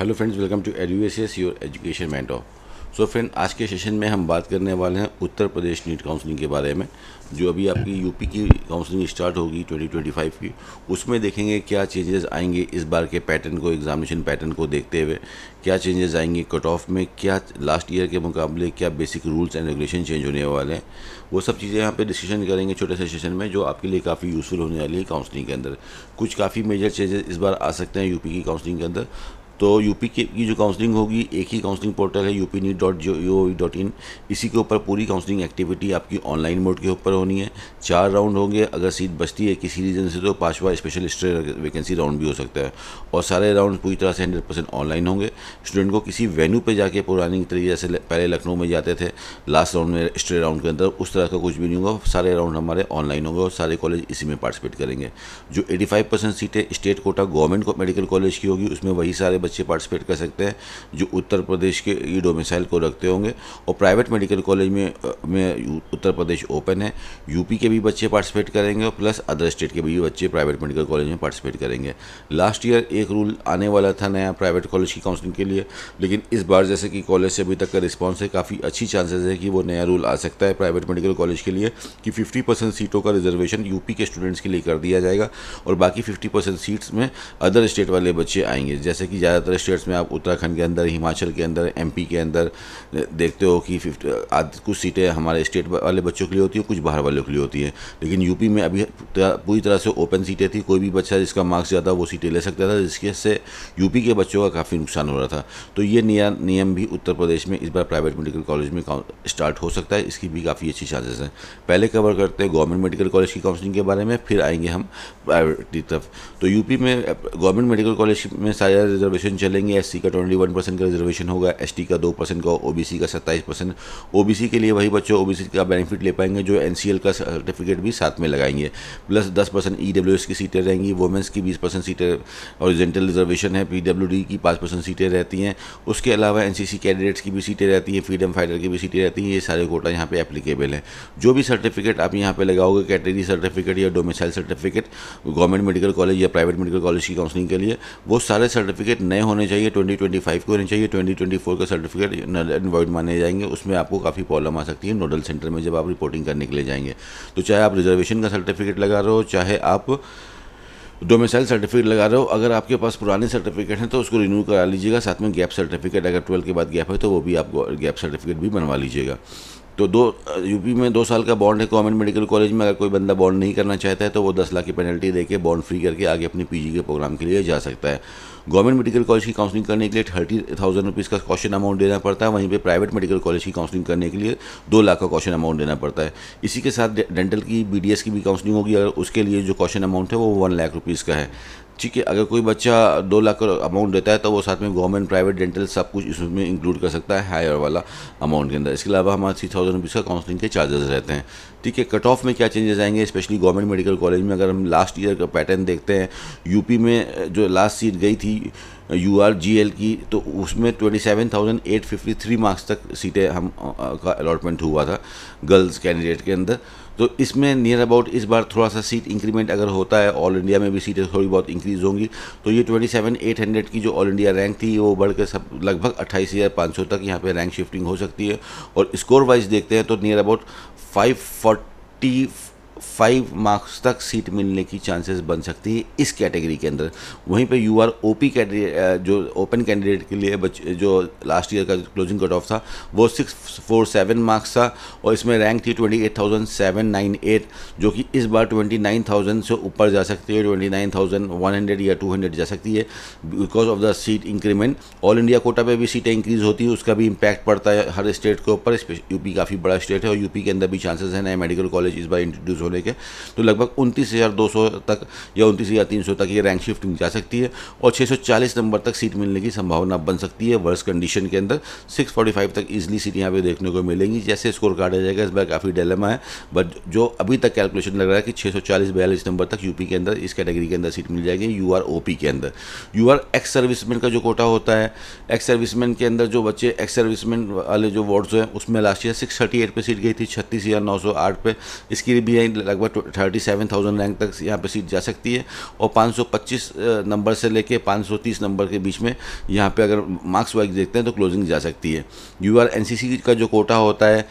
Hello friends, welcome to Eduacious your education mentor. So friend, आज के session में हम बात करने वाले हैं उत्तर प्रदेश नीट काउंसलिंग के बारे में। जो अभी आपकी यूपी की काउंसलिंग स्टार्ट होगी 2025 की, उसमें देखेंगे क्या चेंजेस आएंगे इस बार के पैटर्न को, एग्जामिनेशन पैटर्न को देखते हुए क्या चेंजेस आएंगे कट ऑफ में, क्या लास्ट ईयर के मुकाबले क्या basic rules and regulation change होने वाले हैं। वो सब चीज़ें यहाँ पे डिस्कशन करेंगे छोटे से सेशन में, जो आपके लिए काफ़ी यूज़फुल होने वाली है काउंसलिंग के अंदर। कुछ काफ़ी मेजर चेंजेस इस बार आ सकते हैं यूपी की काउंसलिंग के अंदर। तो यूपी की जो काउंसलिंग होगी, एक ही काउंसलिंग पोर्टल है upneet.gov.in। इसी के ऊपर पूरी काउंसलिंग एक्टिविटी आपकी ऑनलाइन मोड के ऊपर होनी है। 4 राउंड होंगे, अगर सीट बचती है किसी रीज़न से तो 5वां स्पेशल स्टे वैकेंसी राउंड भी हो सकता है। और सारे राउंड पूरी तरह से 100% ऑनलाइन होंगे। स्टूडेंट को किसी वेन्यू पे जाके पुरानी तरीके जैसे पहले लखनऊ में जाते थे लास्ट राउंड में स्टे राउंड के अंदर, उस तरह का कुछ भी नहीं होगा। सारे राउंड हमारे ऑनलाइन होंगे और सारे कॉलेज इसी में पार्टिसिपेट करेंगे। जो 85% सीटें state quota government medical college की होगी, उसमें वही सारे बच्चे पार्टिसिपेट कर सकते हैं जो उत्तर प्रदेश के ई डोमिसाइल को रखते होंगे। और प्राइवेट मेडिकल कॉलेज में उत्तर प्रदेश ओपन है। यूपी के भी बच्चे पार्टिसिपेट करेंगे और प्लस अदर स्टेट के भी बच्चे प्राइवेट मेडिकल कॉलेज में पार्टिसिपेट करेंगे। लास्ट ईयर एक रूल आने वाला था नया प्राइवेट कॉलेज की काउंसलिंग के लिए, लेकिन इस बार जैसे कि कॉलेज से अभी तक का रिस्पॉन्स है, काफ़ी अच्छी चांसेस है कि वो नया रूल आ सकता है प्राइवेट मेडिकल कॉलेज के लिए कि 50% सीटों का रिजर्वेशन यूपी के स्टूडेंट्स के लिए कर दिया जाएगा और बाकी 50% सीट्स में अदर स्टेट वाले बच्चे आएंगे। जैसे कि ज़्यादातर स्टेट्स में आप उत्तराखंड के अंदर, हिमाचल के अंदर, एमपी के अंदर देखते हो कि कुछ सीटें हमारे स्टेट वाले बच्चों के लिए होती है, कुछ बाहर वालों के लिए होती है। लेकिन यूपी में अभी पूरी तरह से ओपन सीटें थी, कोई भी बच्चा जिसका मार्क्स ज़्यादा वो सीटें ले सकता था, जिसके से यूपी के बच्चों का काफ़ी नुकसान हो रहा था। तो ये नया नियम भी उत्तर प्रदेश में इस बार प्राइवेट मेडिकल कॉलेज में स्टार्ट हो सकता है। इसकी भी काफ़ी अच्छी चांसेस हैं। पहले कवर करते हैं गवर्नमेंट मेडिकल कॉलेज की काउंसलिंग के बारे में, फिर आएंगे हम प्राइवेट की तरफ। तो यूपी में गवर्नमेंट मेडिकल कॉलेज में सारे रिजर्वेशन चलेंगे। एससी का 21% का रिजर्वेशन होगा, एसटी का 2% का, ओबीसी का 27%। ओबीसी के लिए वही बच्चों ओबीसी का बेनिफिट ले पाएंगे जो एनसीएल का सर्टिफिकेट भी साथ में लगाएंगे। प्लस 10% ईडब्ल्यूएस की सीटें रहेंगी, वुमेंस की 20% सीटें हॉरिजॉन्टल रिजर्वेशन है, पीडब्ल्यूडी की 5% सीटें रहती हैं। उसके अलावा एनसीसी कैडेट्स की भी सीटें रहती हैं, फ्रीडम फाइटर की भी सीटें रहती हैं। ये सारे कोटा यहाँ पे एप्लीकेबल हैं। जो भी सर्टिफिकेट आप यहाँ पे लगाओगे, कैटेगरी सर्टिफिकेट या domicile certificate government medical college या प्राइवेट मेडिकल कॉलेज की काउंसलिंग के लिए, वो सारे सर्टिफिकेट नए होने चाहिए, 2025 के होने चाहिए। 2024 का सर्टिफिकेट नल एंड वॉइड माने जाएंगे। उसमें आपको काफ़ी प्रॉब्लम आ सकती है नोडल सेंटर में जब आप रिपोर्टिंग करने के लिए जाएंगे। तो चाहे आप रिजर्वेशन का सर्टिफिकेट लगा रहे हो, चाहे आप डोमिसाइल सर्टिफिकेट लगा रहे हो, अगर आपके पास पुराने सर्टिफिकेट हैं तो उसको रिन्यू करा लीजिएगा। साथ में गैप सर्टिफिकेट, अगर 12 के बाद गैप है तो वो भी आप गैप सर्टिफिकेट भी बनवा लीजिएगा। तो यूपी में 2 साल का बॉन्ड है गवर्नमेंट मेडिकल कॉलेज में। अगर कोई बंदा बॉन्ड नहीं करना चाहता है तो वो 10 लाख की पेनल्टी देके बॉन्ड फ्री करके आगे अपनी पीजी के प्रोग्राम के लिए जा सकता है। गवर्नमेंट मेडिकल कॉलेज की काउंसलिंग करने के लिए 30,000 रुपीज़ का कॉशन अमाउंट देना पड़ता है। वहीं पे प्राइवेट मेडिकल कॉलेज की काउंसलिंग करने के लिए 2 लाख का कॉशन अमाउंट देना पड़ता है। इसी के साथ डेंटल की बीडीएस की भी काउंसलिंग होगी, अगर उसके लिए जो कॉशन अमाउंट है वो 1 लाख रुपीज़ का है। ठीक है, अगर कोई बच्चा 2 लाख का अमाउंट देता है तो वो साथ में गवर्नमेंट, प्राइवेट, डेंटल सब कुछ इसमें इंक्लूड कर सकता है हायर वाला अमाउंट के अंदर। इसके अलावा हमारे 3,000 रुपीज़ का काउंसलिंग के चार्जेस रहते हैं। ठीक है, कट ऑफ में क्या चेंजेस आएंगे स्पेशली गवर्नमेंट मेडिकल कॉलेज में, अगर हम लास्ट ईयर का पैटर्न देखते हैं, यूपी में जो लास्ट सीट गई थी URGL की, तो उसमें 27,853 मार्क्स तक सीटें हम का अलॉटमेंट हुआ था गर्ल्स कैंडिडेट के अंदर। तो इसमें नियर अबाउट इस बार थोड़ा सा सीट इंक्रीमेंट अगर होता है, ऑल इंडिया में भी सीटें थोड़ी बहुत इंक्रीज़ होंगी, तो ये 27,800 की जो ऑल इंडिया रैंक थी वो बढ़कर सब लगभग 28,500 तक यहाँ पे रैंक शिफ्टिंग हो सकती है। और स्कोर वाइज देखते हैं तो नियर अबाउट 545 मार्क्स तक सीट मिलने की चांसेस बन सकती है इस कैटेगरी के अंदर। वहीं पे UROP कैटेगरी जो ओपन कैंडिडेट के लिए बच्चे, जो लास्ट ईयर का क्लोजिंग कट ऑफ था वो 647 मार्क्स था और इसमें रैंक थी 28,798, जो कि इस बार 29,000 से ऊपर जा सकती है, 29,100 या 200 जा सकती है because of the seat increment. All India quota पे भी सीटें इंक्रीज़ होती है, उसका भी इम्पैक्ट पड़ता है हर स्टेट के ऊपर। यूपी काफ़ी बड़ा स्टेट है और यूपी के अंदर भी चांसेस हैं नए मेडिकल कॉलेज इस बार इंट्रोड्यूस होने के। तो लगभग 29,200 तक या 29,300 तक ये रैंक शिफ्टिंग जा सकती है और 640 नंबर तक सीट मिलने की संभावना बन सकती है वर्स्ट कंडीशन के अंदर। 645 तक ईजिली सीट यहाँ पे देखने को मिलेंगी। जैसे स्कोर कार्ड आ जाएगा, इस बार काफ़ी डिलेमा है, बट जो अभी तक कैलकुलेशन लग रहा है कि 640-42 नंबर तक यूपी के अंदर इस कैटेगरी के अंदर सीट मिल जाएगी UROP के अंदर। UR एक्स सर्विसमैन का जो कोटा होता है, एक्स सर्विसमैन के अंदर जो बच्चे एक्स सर्विसमैन वाले जो वार्ड्स हैं उसमें लास्ट ईयर 638 पे सीट गई थी, 36,908 पे। इसकी भी लगभग 37,000 रैंक तक यहाँ पे सीट जा सकती है, और 525 नंबर से लेके 530 नंबर के बीच में यहाँ पे अगर मार्क्स वाइज देखते हैं तो क्लोजिंग जा सकती है। यूआर एनसीसी का जो कोटा होता है,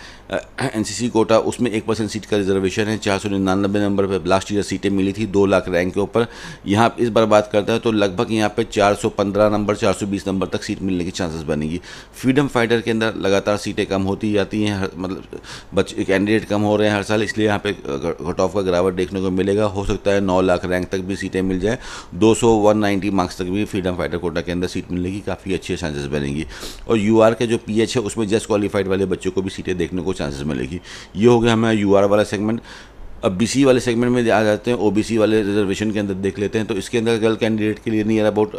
एनसीसी कोटा, उसमें 1% सीट का रिजर्वेशन है। 499 नंबर पे लास्ट ईयर सीटें मिली थी 2 लाख रैंक के ऊपर। यहाँ इस बार बात करते हैं तो लगभग यहाँ पे 415 नंबर 420 नंबर तक सीट मिलने की चांसेस बनेगी। फ्रीडम फाइटर के अंदर लगातार सीटें कम होती जाती हैं, मतलब बच्चे कैंडिडेट कम हो रहे हैं हर साल, इसलिए यहाँ पे कट ऑफ का गिरावट देखने को मिलेगा। हो सकता है 9 लाख रैंक तक भी सीटें मिल जाएँ, 190 मार्क्स तक भी फ्रीडम फाइटर कोटा के अंदर सीट मिलने की काफ़ी अच्छी चांसेस बनेगी। और यूआर के जो पीएच है उसमें जस्ट क्वालिफाइड वाले बच्चों को भी सीटें देखने को चांसेस मिलेगी। ये हो गया हमारा यूआर वाला सेगमेंट। अब बीसी वाले सेगमेंट में आ जाते हैं, ओबीसी वाले रिजर्वेशन के अंदर देख लेते हैं। तो इसके अंदर गर्ल कैंडिडेट के लिए नियर अबाउट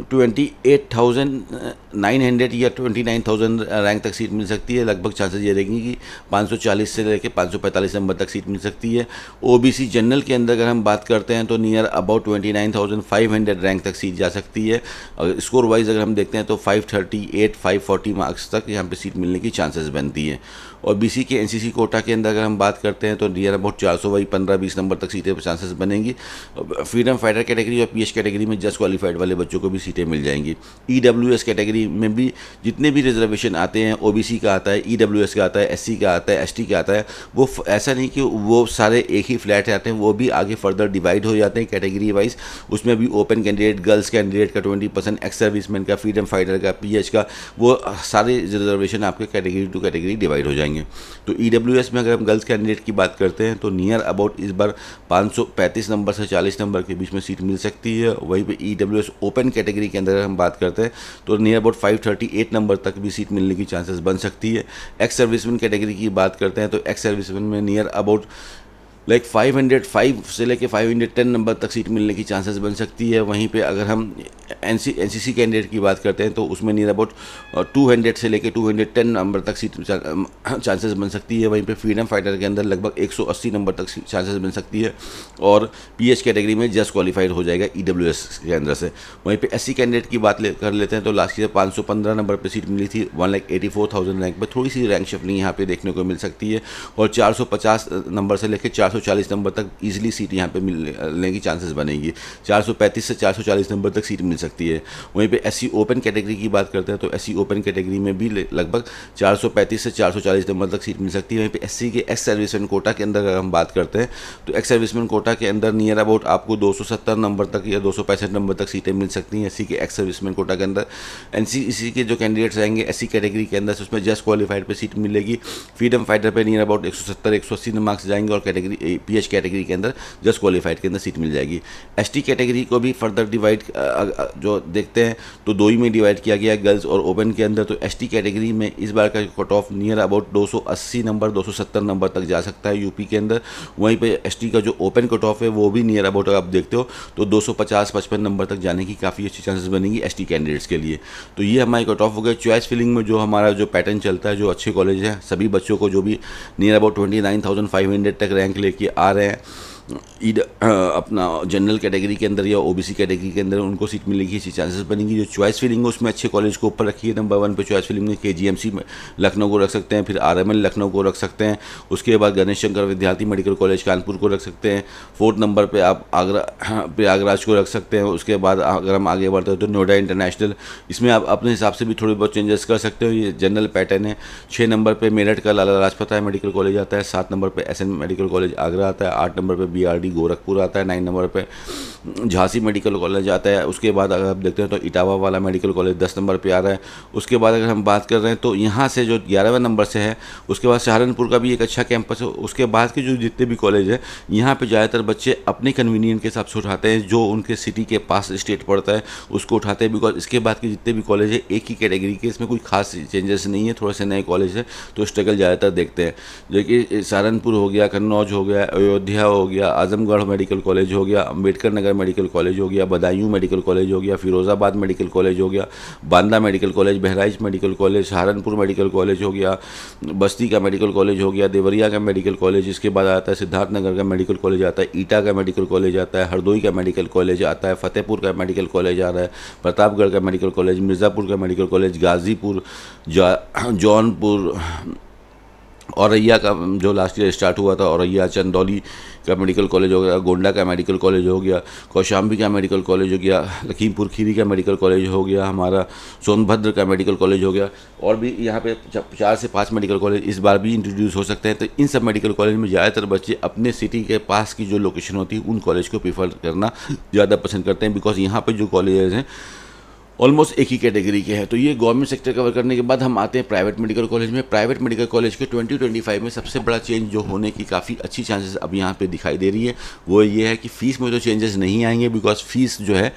28,900 या 29,000 रैंक तक सीट मिल सकती है। लगभग चांसेस ये रहेंगी कि 540 से लेकर 545 नंबर तक सीट मिल सकती है। ओबीसी जनरल के अंदर अगर हम बात करते हैं तो नियर अबाउट 29,500 रैंक तक सीट जा सकती है। अगर स्कोर वाइज अगर हम देखते हैं तो 538 540 मार्क्स तक यहाँ पे सीट मिलने की चांसेस बनती है। और बीसी के एनसीसी कोटा के अंदर अगर हम बात करते हैं तो नियर अबाउट 400 वही 15-20 नंबर तक सीटें चांसेस बनेंगी। फ्रीडम फाइटर कैटेगरी और पीएच कैटेगरी में जस्ट क्वालिफाइड वाले बच्चों को भी सीटें मिल जाएंगी। ईडब्ल्यूएस कैटेगरी में भी जितने भी रिजर्वेशन आते हैं, ओबीसी का आता है, ईडब्ल्यूएस का आता है, एससी का आता है, एसटी का आता है, वो ऐसा नहीं कि वो सारे एक ही फ्लैट आते हैं, वो भी आगे फर्दर डिवाइड हो जाते हैं कैटेगरी वाइज। उसमें भी ओपन कैंडिडेट, गर्ल्स कैंडिडेट का 20%, एक्स सर्विसमैन का, फ्रीडम फाइटर का, पीएच का, वो सारे रिजर्वेशन आपके कैटेगरी टू कैटेगरी डिवाइड हो जाएंगे। तो ईडब्ल्यूएस में अगर हम गर्ल्स कैंडिडेट की बात करते हैं तो नियर अबाउट इस बार 535 नंबर से 40 नंबर के बीच में सीट मिल सकती है। वहीं पे ईडब्ल्यूएस ओपन कैटेगरी के अंदर हम बात करते हैं तो नियर अबाउट 538 नंबर तक भी सीट मिलने की चांसेस बन सकती है। एक्स सर्विसमैन कैटेगरी की बात करते हैं तो एक्स सर्विसमैन में नियर अबाउट 505 से लेके 510 नंबर तक सीट मिलने की चांसेस बन सकती है। वहीं पे अगर हम एनसीसी कैंडिडेट की बात करते हैं तो उसमें नियर अबाउट 200 से लेके 210 नंबर तक सीट चांसेस बन सकती है। वहीं पे फ्रीडम फाइटर के अंदर लगभग 180 नंबर तक चांसेस बन सकती है। और पीएच कैटेगरी में जस्ट क्वालिफाइड हो जाएगा ईडब्ल्यूएस के अंदर से। वहीं पे एससी कैंडिडेट की बात कर लेते हैं तो लास्ट ईयर 515 नंबर पर सीट मिली थी, 1,84,000 रैंक पर। थोड़ी सी रैंक शिफ्टिंग यहाँ पे देखने को मिल सकती है। और 450 नंबर से लेकर 440 नंबर तक ईजिली सीट यहाँ पे मिलने की चांसेस बनेगी। 435 से 440 नंबर तक सीट मिल सकती है। वहीं पे एससी ओपन कैटेगरी की बात करते हैं तो एससी ओपन कैटेगरी में भी लगभग 435 से 440 नंबर तक सीट मिल सकती है। वहीं पे एससी के एक्स सर्विसमैन कोटा के अंदर अगर हम बात करते हैं तो एक्स सर्विसमैन कोटा के अंदर नियर अबाउट आपको 270 नंबर तक या 265 नंबर तक सीटें मिल सकती हैं एससी के एक्स सर्विसमैन कोटा के अंदर। एनसीसी के जो कैंडिडेट्स रहेंगे एससी कैटेगरी के अंदर उसमें जस्ट क्वालिफाइड पे सीट मिलेगी। फ्रीडम फाइटर पे नियर अबाउट 170-180 मार्क्स जाएंगे और कैटेगरी पीएच कैटेगरी के अंदर जस्ट क्वालिफाइड के अंदर सीट मिल जाएगी। एसटी कैटेगरी को भी फर्दर डिवाइड जो देखते हैं तो 2 ही में डिवाइड किया गया है, गर्ल्स और ओपन के अंदर। तो एसटी कैटेगरी में इस बार का cut off near about 280 number 270 number तक जा सकता है यूपी के अंदर। वहीं पे एसटी का जो ओपन कट ऑफ है वो भी नियर अबाउट आप देखते हो तो 250-55 नंबर तक जाने की काफ़ी अच्छी चांसेस बनेगी एसटी कैंडिडेट्स के लिए। तो ये हमारे कट ऑफ हो गए। चॉइस फिलिंग में जो हमारा जो पैटर्न चलता है, जो अच्छे कॉलेज है सभी बच्चों को जो भी नियर अबाउट 29,500 तक रैंक लेके आ रहे हैं अपना जनरल कैटेगरी के अंदर या ओबीसी कैटेगरी के अंदर, उनको सीट मिलने की अच्छी चांसेस बनेंगी। जो चॉइस फिलिंग है उसमें अच्छे कॉलेज को ऊपर रखिए। नंबर 1 पे चॉइस फिलिंग में केजीएमसी लखनऊ को रख सकते हैं, फिर आरएमएल लखनऊ को रख सकते हैं। उसके बाद गणेश शंकर विद्यार्थी मेडिकल कॉलेज कानपुर को रख सकते हैं। 4th नंबर पे आप प्रयागराज को रख सकते हैं। उसके बाद अगर हम आगे बढ़ते हैं तो नोएडा इंटरनेशनल, इसमें आप अपने हिसाब से भी थोड़ी बहुत चेंजेस कर सकते हो, ये जनरल पैटर्न है। 6 नंबर पर मेरठ का लाला लाजपत राय मेडिकल कॉलेज आता है। 7 नंबर पर एसएन मेडिकल कॉलेज आगरा आता है। 8 नंबर पर बीआरडी गोरखपुर आता है। 9 नंबर पे झांसी मेडिकल कॉलेज आता है। उसके बाद अगर आप देखते हैं तो इटावा वाला मेडिकल कॉलेज 10 नंबर पे आ रहा है। उसके बाद अगर हम बात कर रहे हैं तो यहाँ से जो 11वें नंबर से है, उसके बाद सहारनपुर का भी एक अच्छा कैंपस है। उसके बाद के जो जितने भी कॉलेज हैं यहाँ पे ज़्यादातर बच्चे अपने कन्वीनियंट के हिसाब से उठाते हैं, जो उनके सिटी के पास स्टेट पड़ता है उसको उठाते हैं। बिकॉज इसके बाद के जितने भी कॉलेज है एक ही कैटेगरी के, इसमें कोई खास चेंजेस नहीं है, थोड़े से नए कॉलेज है तो स्ट्रगल ज़्यादातर देखते हैं। जो कि सहारनपुर हो गया, कन्नौज हो गया, अयोध्या हो गया, आजमगढ़ मेडिकल कॉलेज हो गया, अम्बेडकर नगर मेडिकल कॉलेज हो गया, बदायूं मेडिकल कॉलेज हो गया, फिरोजाबाद मेडिकल कॉलेज हो गया, Banda medical college, Bahraich medical college, Saharanpur medical college हो गया, बस्ती का मेडिकल कॉलेज हो गया, देवरिया का मेडिकल कॉलेज, इसके बाद आता है सिद्धार्थनगर का मेडिकल कॉलेज आता है, ईटा का मेडिकल कॉलेज आता है, हरदोई का मेडिकल कॉलेज आता है, फतेहपुर का मेडिकल कॉलेज आ रहा है, प्रतापगढ़ का मेडिकल कॉलेज, मिर्ज़ापुर का मेडिकल कॉलेज, गाज़ीपुर, जौनपुर, औरैया का जो लास्ट ईयर स्टार्ट हुआ था, औरैया चंदौली का मेडिकल कॉलेज हो गया, गोंडा का मेडिकल कॉलेज हो गया, कौशाम्बी का मेडिकल कॉलेज हो गया, लखीमपुर खीरी का मेडिकल कॉलेज हो गया, हमारा सोनभद्र का मेडिकल कॉलेज हो गया, और भी यहाँ पे 4 से 5 मेडिकल कॉलेज इस बार भी इंट्रोड्यूस हो सकते हैं। तो इन सब मेडिकल कॉलेज में ज़्यादातर बच्चे अपने सिटी के पास की जो लोकेशन होती है उन कॉलेज को प्रीफर करना ज़्यादा पसंद करते हैं, बिकॉज यहाँ पर जो कॉलेजेस हैं ऑलमोस्ट एक ही कैटेगरी के हैं। तो ये गवर्नमेंट सेक्टर कवर करने के बाद हम आते हैं प्राइवेट मेडिकल कॉलेज में। प्राइवेट मेडिकल कॉलेज के 2025 में सबसे बड़ा चेंज जो होने की काफ़ी अच्छी चांसेस अब यहाँ पे दिखाई दे रही है वो ये है कि फ़ीस में तो चेंजेस नहीं आएंगे, बिकॉज फीस जो है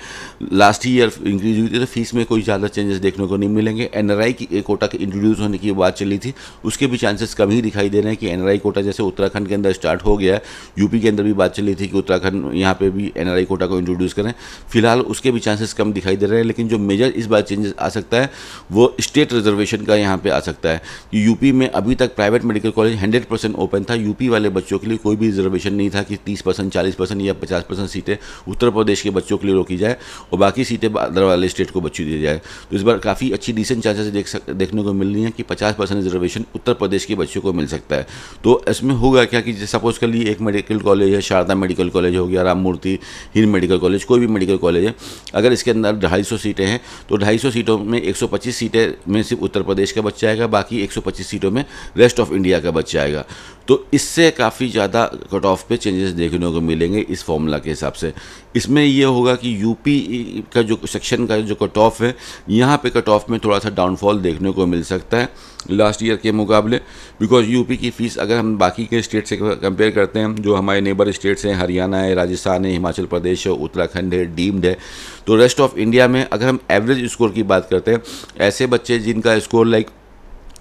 लास्ट ईयर इंक्रीज हुई थी, तो फीस में कोई ज़्यादा चेंजेस देखने को नहीं मिलेंगे। NRI की कोटा के इंट्रोड्यूस होने की बात चली थी, उसके भी चांसेस कम ही दिखाई दे रहे हैं कि NRI कोटा जैसे उत्तराखंड के अंदर स्टार्ट हो गया है, यूपी के अंदर भी बात चली थी कि उत्तराखंड यहाँ पर भी NRI कोटा को इंट्रोड्यूस करें, फिलहाल उसके भी चांसेस कम दिखाई दे रहे हैं। लेकिन जो मेजर इस बार चेंजेस आ सकता है वो स्टेट रिजर्वेशन का यहाँ पे आ सकता है कि यूपी में अभी तक प्राइवेट मेडिकल कॉलेज 100% ओपन था, यूपी वाले बच्चों के लिए कोई भी रिजर्वेशन नहीं था कि 30%, 40% या 50% सीटें उत्तर प्रदेश के बच्चों के लिए रोकी जाए और बाकी सीटें अदर वाले स्टेट को बच्चों दी जाए। तो इस बार काफ़ी अच्छी डिसेंट चांसेस देखने को मिल रही हैं कि 50% रिजर्वेशन उत्तर प्रदेश के बच्चों को मिल सकता है। तो इसमें होगा क्या कि सपोज कर लिए एक मेडिकल कॉलेज है, शारदा मेडिकल कॉलेज हो गया, राममूर्ति हिल मेडिकल कॉलेज, कोई भी मेडिकल कॉलेज है, अगर इसके अंदर 250 सीटें हैं तो 250 सीटों में 125 सीटें में सिर्फ उत्तर प्रदेश का बच्चा आएगा, बाकी 125 सीटों में रेस्ट ऑफ इंडिया का बच्चा आएगा। तो इससे काफ़ी ज़्यादा कट ऑफ पे चेंजेस देखने को मिलेंगे इस फॉर्मूला के हिसाब से। इसमें ये होगा कि यूपी का जो सेक्शन का जो कट ऑफ है, यहाँ पे कट ऑफ में थोड़ा सा डाउनफॉल देखने को मिल सकता है लास्ट ईयर के मुकाबले, बिकॉज यूपी की फ़ीस अगर हम बाकी के स्टेट से कंपेयर करते हैं, जो हमारे नेबर स्टेट्स हैं, हरियाणा है, राजस्थान है, हिमाचल प्रदेश है, उत्तराखंड है, डीम्ड है, तो रेस्ट ऑफ इंडिया में अगर हम एवरेज स्कोर की बात करते हैं, ऐसे बच्चे जिनका स्कोर लाइक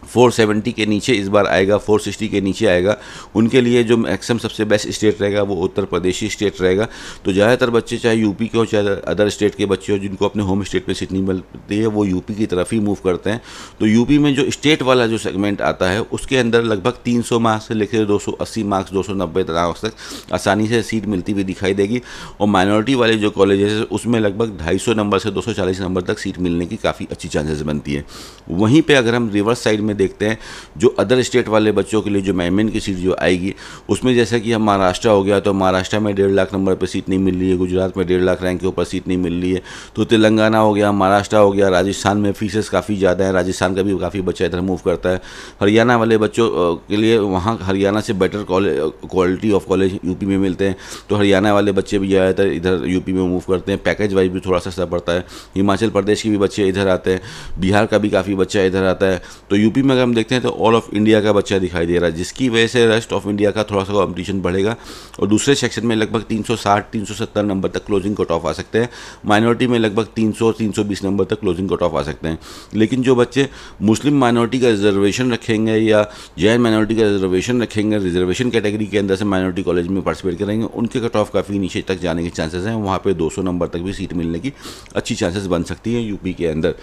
470 के नीचे इस बार आएगा, 460 के नीचे आएगा, उनके लिए जो मैक्सिमम सबसे बेस्ट स्टेट रहेगा वो उत्तर प्रदेशी स्टेट रहेगा। तो ज़्यादातर बच्चे चाहे यूपी के हो चाहे अदर स्टेट के बच्चे हो जिनको अपने होम स्टेट में सीट नहीं मिलती है, वो यूपी की तरफ ही मूव करते हैं। तो यूपी में जो स्टेट वाला जो सेगमेंट आता है उसके अंदर लगभग 300 मार्क्स से लेकर 280 मार्क्स 290 मार्क्स तक आसानी से सीट मिलती हुई दिखाई देगी, और माइनॉरिटी वाले जो कॉलेजेस है उसमें लगभग 250 नंबर से 240 नंबर तक सीट मिलने की काफ़ी अच्छी चांसेस बनती है। वहीं पर अगर हम रिवर्स साइड में देखते हैं जो अदर स्टेट वाले बच्चों के लिए जो मेन की सीट जो आएगी उसमें जैसा कि हम महाराष्ट्र हो गया, तो महाराष्ट्र में 1.5 लाख नंबर पर सीट नहीं मिल रही है, गुजरात में 1.5 लाख रैंक के ऊपर सीट नहीं मिल रही है, तो तेलंगाना हो गया, महाराष्ट्र हो गया, राजस्थान में फीसेस काफ़ी ज़्यादा है, राजस्थान का भी काफ़ी बच्चा इधर मूव करता है। हरियाणा वाले बच्चों के लिए वहाँ हरियाणा से better quality of college UP में मिलते हैं, तो हरियाणा वाले बच्चे भी ज़्यादातर इधर यूपी में मूव करते हैं, पैकेज वाइज भी थोड़ा सस्ता पड़ता है। हिमाचल प्रदेश के भी बच्चे इधर आते हैं, बिहार का भी काफ़ी बच्चा इधर आता है। तो यूपी में अगर हम देखते हैं तो ऑल ऑफ इंडिया का बच्चा दिखाई दे रहा है, जिसकी वजह से रेस्ट ऑफ इंडिया का थोड़ा सा कॉम्पिटिशन बढ़ेगा, और दूसरे सेक्शन में लगभग 360-370 नंबर तक क्लोजिंग कट ऑफ आ सकते हैं, माइनॉरिटी में लगभग 300-320 नंबर तक क्लोजिंग कट ऑफ आ सकते हैं। लेकिन जो बच्चे मुस्लिम माइनॉरिटी का रिजर्वेशन रखेंगे या जैन माइनॉरिटी का रिजर्वेशन रखेंगे, रिजर्वेशन कैटेगरी के अंदर से माइनॉरिटी कॉलेज में पार्टिसिपेट करेंगे, उनके कट ऑफ काफ़ी नीचे तक जाने के चांसेस हैं, वहाँ पर 200 नंबर तक भी सीट मिलने की अच्छी चांसेस बन सकती हैं यूपी के अंदर।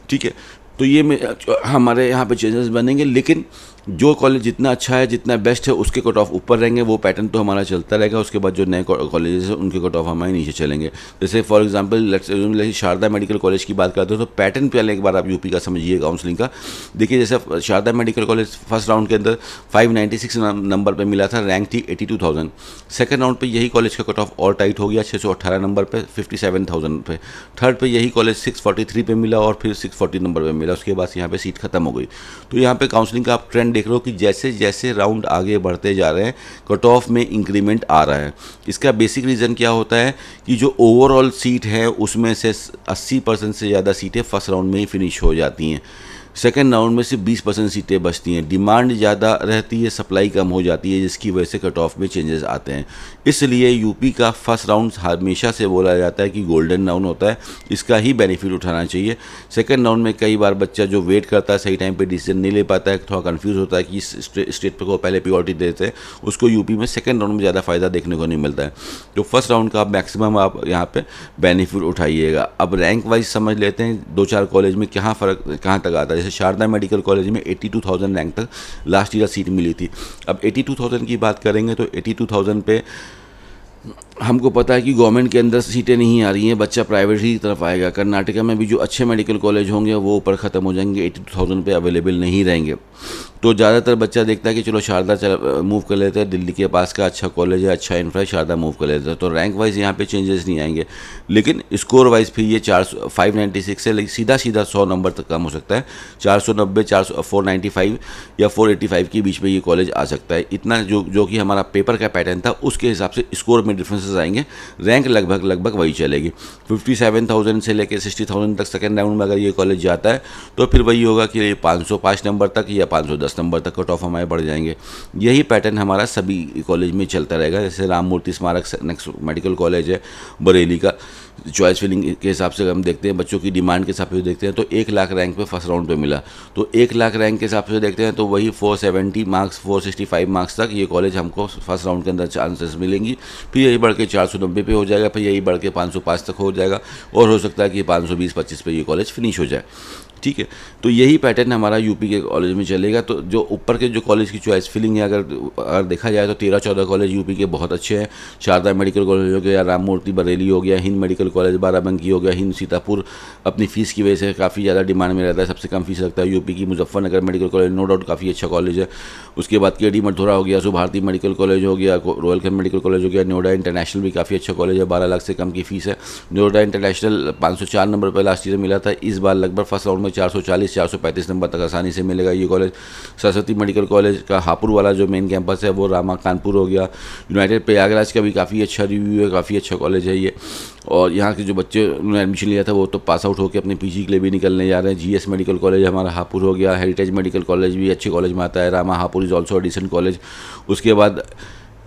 ठीक है, तो ये हमारे यहाँ पे चेंजेस बनेंगे, लेकिन जो कॉलेज जितना अच्छा है, जितना बेस्ट है, उसके कट ऑफ ऊपर रहेंगे, वो पैटर्न तो हमारा चलता रहेगा। उसके बाद जो नए कॉलेजेस हैं उनके कट ऑफ हमारे नीचे चलेंगे। जैसे for example let's Sharda medical college की बात करते हो, तो पैटर्न पहले एक बार आप यूपी का समझिए काउंसलिंग का। देखिए जैसे Sharda medical college first round के अंदर 596 नंबर पर मिला था, रैंक थी 82,000। सेकेंड राउंड पर यही कॉलेज का कट ऑफ और टाइट हो गया 618 नंबर पर 57,000 पे। थर्ड पे यही कॉलेज 643 पे मिला और फिर 640 नंबर पर मिला, उसके बाद यहाँ पे सीट खत्म हो गई। तो यहाँ पे काउंसलिंग का आप ट्रेंड देख रहे हो कि जैसे जैसे राउंड आगे बढ़ते जा रहे हैं कट ऑफ में इंक्रीमेंट आ रहा है। इसका बेसिक रीज़न क्या होता है कि जो ओवरऑल सीट है उसमें से 80% से ज़्यादा सीटें फर्स्ट राउंड में ही फिनिश हो जाती हैं, सेकेंड राउंड में सिर्फ 20% सीटें बचती हैं। डिमांड ज़्यादा रहती है, सप्लाई कम हो जाती है, जिसकी वजह से कट ऑफ में चेंजेस आते हैं। इसलिए यूपी का फर्स्ट राउंड हमेशा से बोला जाता है कि गोल्डन राउंड होता है, इसका ही बेनिफिट उठाना चाहिए। सेकेंड राउंड में कई बार बच्चा जो वेट करता है, सही टाइम पे डिसीजन नहीं ले पाता है, थोड़ा कंफ्यूज होता है कि इस स्टेट को पहले प्रियोरिटी देते हैं, उसको यूपी में सेकेंड राउंड में ज़्यादा फ़ायदा देखने को नहीं मिलता है। तो फर्स्ट राउंड का मैक्सिमम आप यहाँ पर बेनिफिट उठाइएगा। अब रैंक वाइज समझ लेते हैं 2-4 कॉलेज में कहाँ फ़र्क कहाँ तक आता है। जैसे शारदा मेडिकल कॉलेज में 82,000 रैंक तक लास्ट ईयर सीट मिली थी। अब 82,000 की बात करेंगे तो 82,000 पे हमको पता है कि गवर्नमेंट के अंदर सीटें नहीं आ रही हैं, बच्चा प्राइवेट ही की तरफ आएगा। कर्नाटका में भी जो अच्छे मेडिकल कॉलेज होंगे वो ऊपर ख़त्म हो जाएंगे, 82,000 पे अवेलेबल नहीं रहेंगे। तो ज़्यादातर बच्चा देखता है कि चलो शारदा मूव कर लेते हैं, दिल्ली के पास का अच्छा कॉलेज है, अच्छा इंफ्रा, शारदा मूव कर लेते हैं। तो रैंक वाइज यहाँ पे चेंजेस नहीं आएंगे, लेकिन स्कोर वाइज फिर ये 596 से सीधा 100 नंबर तक कम हो सकता है। 490, 495 या 485 के बीच में ये कॉलेज आ सकता है। इतना जो कि हमारा पेपर का पैटर्न था उसके हिसाब से स्कोर में डिफरेंसेस आएंगे। रैंक लगभग वही चलेगी। 57,000 से लेकर 60,000 तक सेकेंड राउंड में अगर ये कॉलेज जाता है तो फिर वही होगा कि 505 नंबर तक या 510 नंबर तक कट ऑफ हमारे बढ़ जाएंगे। यही पैटर्न हमारा सभी कॉलेज में चलता रहेगा। जैसे राम मूर्ति स्मारक नेक्स्ट मेडिकल कॉलेज है बरेली का, चॉइस फिलिंग के हिसाब से हम देखते हैं, बच्चों की डिमांड के हिसाब से देखते हैं, तो 1 लाख रैंक पे फर्स्ट राउंड पे मिला। तो 1 लाख रैंक के हिसाब से देखते हैं तो वही 470 मार्क्स 465 मार्क्स तक ये कॉलेज हमको फर्स्ट राउंड के अंदर चांसेस मिलेंगी। फिर यही बढ़ के 490 पे हो जाएगा, फिर यही बढ़ के 505 तक हो जाएगा, और हो सकता है कि 520-25 पे ये कॉलेज फिनिश हो जाए। ठीक है, तो यही पैटर्न हमारा यूपी के कॉलेज में चलेगा। तो जो ऊपर के जो कॉलेज की चॉइस फिलिंग है, अगर देखा जाए तो 13-14 कॉलेज यूपी के बहुत अच्छे हैं। शारदा मेडिकल कॉलेज हो गया, राम मूर्ति बरेली हो गया, हिंद मेडिकल कॉलेज बाराबंकी हो गया, हिंद सीतापुर अपनी फ़ीस की वजह से काफ़ी ज़्यादा डिमांड में रहता है, सबसे कम फीस लगता है यूपी की। Muzaffarnagar medical college no doubt काफ़ी अच्छा कॉलेज है। उसके बाद केडी मथुरा हो गया, सुभारती मेडिकल कॉलेज हो गया, रोयलखंड मेडिकल कॉलेज हो गया, नोएडा इंटरनेशनल भी काफ़ी अच्छा कॉलेज है, 12 लाख से कम की फीस है। नोएडा इंटरनेशनल 504 नंबर पर लास्ट ईयर मिला था, इस बार लगभग फर्स्ट राउंड में 435 नंबर तक आसानी से मिलेगा ये कॉलेज। सरस्वती मेडिकल कॉलेज का हापुड़ वाला जो मेन कैंपस है वो रामा कानपुर हो गया। यूनाइटेड प्रयागराज का भी काफ़ी अच्छा रिव्यू है, काफ़ी अच्छा कॉलेज है ये। और यहाँ के जो बच्चे उन्होंने एडमिशन लिया था वो तो पास आउट होकर अपने पीजी के लिए भी निकलने जा रहे हैं। जीएस मेडिकल कॉलेज हमारा हापुड़ हो गया, हेरिटेज मेडिकल कॉलेज भी अच्छे कॉलेज में आता है, Rama Hapur is also a decent college. उसके बाद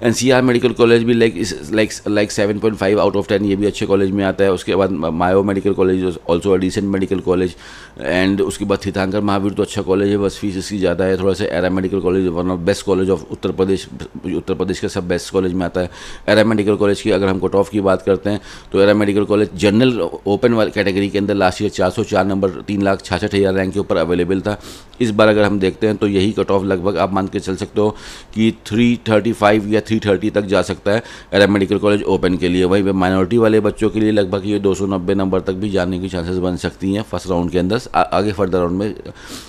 एनसीआर मेडिकल कॉलेज भी लाइक 7.5 आउट ऑफ 10, ये भी अच्छे कॉलेज में आता है। उसके बाद Mayo medical college also a decent medical college. And उसके बाद तीर्थंकर महावीर तो अच्छा कॉलेज है, बस फीस इसकी ज़्यादा है थोड़ा सा। Era medical college one of best college of Uttar Pradesh का सब बेस्ट कॉलेज में आता है। एरा मेडिकल कॉलेज की अगर हम कट ऑफ की बात करते हैं तो era medical college general open वाली कैटेगरी के अंदर लास्ट ईयर 404 नंबर 3,66,000 रैंक के ऊपर अवेलेबल था। इस बार अगर हम देखते हैं तो यही कट ऑफ लगभग आप मान के चल सकते हो कि 335 या 330 तक जा सकता है एरा मेडिकल कॉलेज ओपन के लिए। वहीं माइनॉरिटी वाले बच्चों के लिए लगभग ये 290 नंबर तक भी जाने की चांसेस बन सकती हैं फर्स्ट राउंड के अंदर। आगे फर्दर राउंड में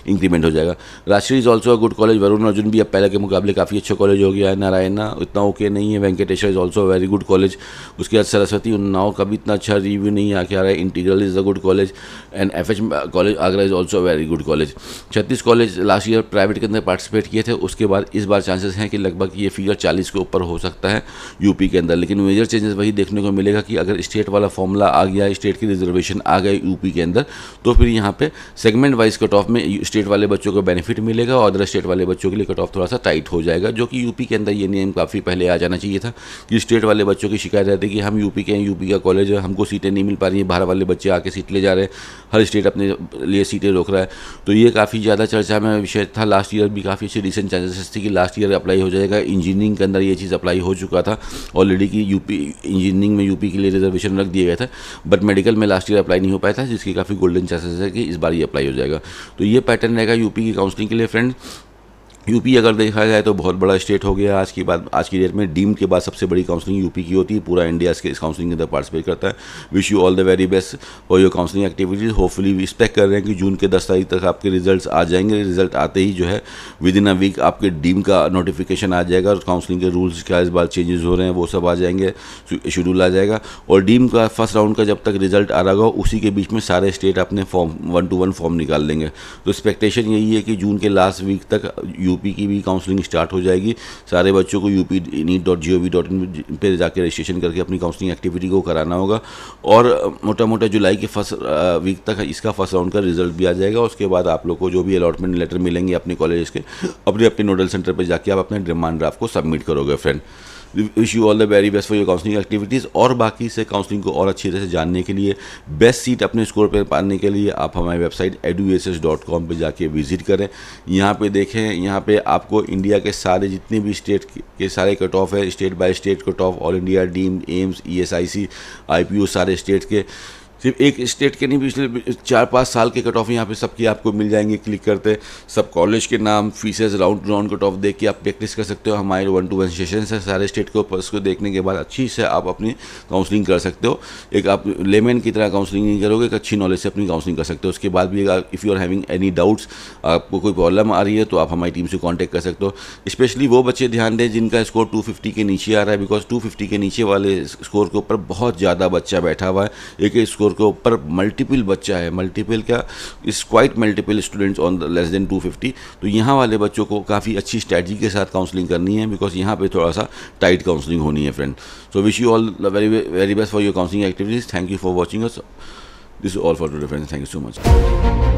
इंक्रीमेंट हो जाएगा। Rajshree is also a good college. Varun Arjun भी अब पहले के मुकाबले काफ़ी अच्छा कॉलेज हो गया है। नारायणा इतना ओके नहीं है। Venkateshwara is also very good college. उसके बाद सरस्वती उन्नाव का भी इतना अच्छा रिव्यू नहीं आके आ रहा है। Integral is a good college and FH college Agra is also very good college. 36 college last year private के अंदर पार्टिसिपेट किए थे। उसके बाद इस बार चांसेस हैं कि लगभग ये फिगर 40 के ऊपर हो सकता है यूपी के अंदर। लेकिन मेजर चेंजेस वही देखने को मिलेगा कि अगर स्टेट वाला फॉर्मूला आ गया, स्टेट की रिजर्वेशन आ गए यूपी के अंदर, तो फिर यहाँ पे सेगमेंट वाइज कट ऑफ में स्टेट वाले बच्चों को बेनिफिट मिलेगा और अदर स्टेट वाले बच्चों के लिए कट ऑफ थोड़ा सा टाइट हो जाएगा। जो कि यूपी के अंदर ये नियम काफ़ी पहले आ जाना चाहिए था कि स्टेट वाले बच्चों की शिकायत रहती है कि हम यूपी के हैं, यूपी का कॉलेज है, हमको सीटें नहीं मिल पा रही हैं, बाहर वाले बच्चे आके सीट ले जा रहे हैं, हर स्टेट अपने लिए सीटें रोक रहा है। तो ये काफ़ी ज़्यादा चर्चा में विषय था। लास्ट ईयर भी काफ़ी अच्छी रिसेंट चांसेस थी कि लास्ट ईयर अप्लाई हो जाएगा। इंजीनियरिंग के अंदर ये चीज़ अप्लाई हो चुका था ऑलरेडी कि यूपी इंजीनियरिंग में यूपी के लिए रिजर्वेशन रख दिया गया था, बट मेडिकल में लास्ट ईयर अप्लाई नहीं हो पाया था, जिसकी काफ़ी गोल्डन चांसेस है कि इस बार ये अप्लाई हो जाएगा। तो ये पैटर्न रहेगा यूपी की काउंसलिंग के लिए फ्रेंड। यूपी अगर देखा जाए तो बहुत बड़ा स्टेट हो गया आज की डेट में। डीम के बाद सबसे बड़ी काउंसलिंग यूपी की होती है। पूरा इंडिया इस काउंसलिंग के अंदर पार्टिसिपेट करता है। Wish you all the very best for your counselling activities. Hopefully we expect कर रहे हैं कि जून के 10 तारीख तक आपके रिजल्ट्स आ जाएंगे। रिजल्ट आते ही जो है विद इन अ वीक आपके डीम का नोटिफिकेशन आ जाएगा और काउंसलिंग के रूल्स क्या इस बार चेंजेस हो रहे हैं वो सब आ जाएंगे, शेड्यूल आ जाएगा। और डीम का फर्स्ट राउंड का जब तक रिजल्ट आ रहा होगा उसी के बीच में सारे स्टेट अपने फॉर्म 1-to-1 फॉर्म निकाल लेंगे। तो एक्सपेक्टेशन यही है कि जून के लास्ट वीक तक यूपी की भी काउंसलिंग स्टार्ट हो जाएगी। सारे बच्चों को UP.NEET.gov.in पे जाके रजिस्ट्रेशन करके अपनी काउंसलिंग एक्टिविटी को कराना होगा। और मोटा मोटा जुलाई के फर्स्ट वीक तक इसका फर्स्ट राउंड का रिजल्ट भी आ जाएगा। उसके बाद आप लोग को जो भी अलॉटमेंट लेटर मिलेंगे अपने कॉलेज के, अपने अपने नोडल सेंटर पर जाके आप अपने डिमांड ड्राफ्ट को सबमिट करोगे friend. Wish you all the very best for your counselling activities. और बाकी से काउंसलिंग को और अच्छी तरह से जानने के लिए, बेस्ट सीट अपने स्कोर पर पाने के लिए आप हमारी वेबसाइट eduass.com पे जाके विजिट करें। यहाँ पे देखें, यहाँ पे आपको इंडिया के सारे जितने भी स्टेट के सारे कट ऑफ है, state by state cut off, all India, deemed, AIIMS, ESIC, IPO सारे स्टेट के सिर्फ एक स्टेट के नहीं, पिछले 4-5 साल के कट ऑफ यहाँ पे सबकी आपको मिल जाएंगे क्लिक करते। सब कॉलेज के नाम, फीसेस, राउंड कट ऑफ देख के आप प्रैक्टिस कर सकते हो। हमारे 1-to-1 सेशंस है सारे स्टेट के ऊपर, उसको देखने के बाद अच्छी से आप अपनी काउंसलिंग कर सकते हो। एक आप लेमैन की तरह काउंसलिंग नहीं करोगे, एक अच्छी नॉलेज से अपनी काउंसलिंग कर सकते हो। उसके बाद भी अगर if you are having any doubts, आपको कोई प्रॉब्लम आ रही है तो आप हमारी टीम से कांटेक्ट कर सकते हो। स्पेशली वो बच्चे ध्यान दें जिनका स्कोर 250 के नीचे आ रहा है, बिकॉज 250 के नीचे वाले स्कोर के ऊपर बहुत ज़्यादा बच्चा बैठा हुआ है। एक स्कोर के ऊपर मल्टीपल बच्चा है, मल्टीपल क्या, is quite multiple students on less than 250। तो यहाँ वाले बच्चों को काफ़ी अच्छी स्ट्रैटेजी के साथ काउंसलिंग करनी है, बिकॉज यहाँ पे थोड़ा सा टाइट काउंसलिंग होनी है friend. So wish you all the very best for your counselling activities. Thank you for watching us. This is all for today friends, thank you so much.